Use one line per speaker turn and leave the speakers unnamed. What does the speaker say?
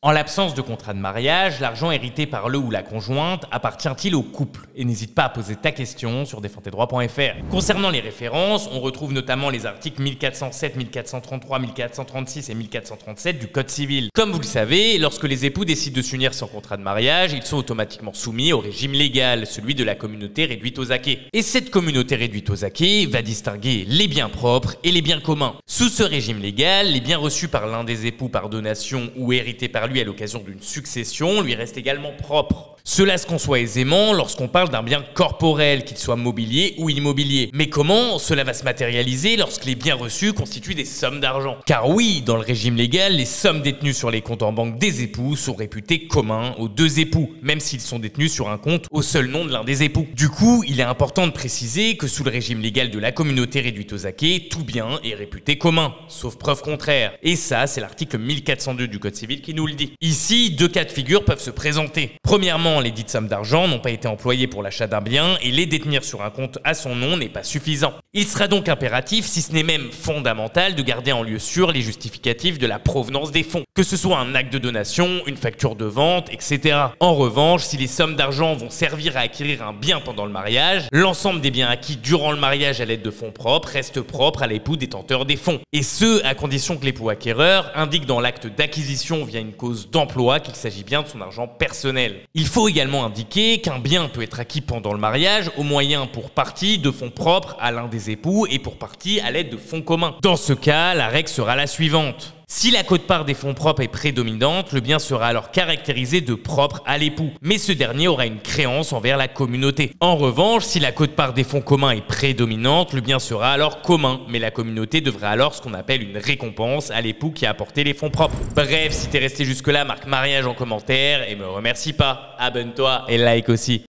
En l'absence de contrat de mariage, l'argent hérité par le ou la conjointe appartient-il au couple? Et n'hésite pas à poser ta question sur défendtesdroits.fr. Concernant les références, on retrouve notamment les articles 1407, 1433, 1436 et 1437 du Code civil. Comme vous le savez, lorsque les époux décident de s'unir sans contrat de mariage, ils sont automatiquement soumis au régime légal, celui de la communauté réduite aux acquêts. Et cette communauté réduite aux acquêts va distinguer les biens propres et les biens communs. Sous ce régime légal, les biens reçus par l'un des époux par donation ou hérités par lui à l'occasion d'une succession lui restent également propres. Cela se conçoit aisément lorsqu'on parle d'un bien corporel, qu'il soit mobilier ou immobilier. Mais comment cela va se matérialiser lorsque les biens reçus constituent des sommes d'argent? Car oui, dans le régime légal, les sommes détenues sur les comptes en banque des époux sont réputées communs aux deux époux, même s'ils sont détenus sur un compte au seul nom de l'un des époux. Du coup, il est important de préciser que sous le régime légal de la communauté réduite aux acquêts, tout bien est réputé commun, sauf preuve contraire. Et ça, c'est l'article 1402 du Code civil qui nous le dit. Ici, deux cas de figure peuvent se présenter. Premièrement, les dites sommes d'argent n'ont pas été employées pour l'achat d'un bien et les détenir sur un compte à son nom n'est pas suffisant. Il sera donc impératif, si ce n'est même fondamental, de garder en lieu sûr les justificatifs de la provenance des fonds, que ce soit un acte de donation, une facture de vente, etc. En revanche, si les sommes d'argent vont servir à acquérir un bien pendant le mariage, l'ensemble des biens acquis durant le mariage à l'aide de fonds propres reste propre à l'époux détenteur des fonds. Et ce, à condition que l'époux acquéreur indique dans l'acte d'acquisition via une cause d'emploi qu'il s'agit bien de son argent personnel. Il faut également indiquer qu'un bien peut être acquis pendant le mariage au moyen pour partie de fonds propres à l'un des époux et pour partie à l'aide de fonds communs. Dans ce cas, la règle sera la suivante. Si la quote-part des fonds propres est prédominante, le bien sera alors caractérisé de propre à l'époux, mais ce dernier aura une créance envers la communauté. En revanche, si la quote-part des fonds communs est prédominante, le bien sera alors commun, mais la communauté devra alors ce qu'on appelle une récompense à l'époux qui a apporté les fonds propres. Bref, si t'es resté jusque-là, marque mariage en commentaire et me remercie pas. Abonne-toi et like aussi.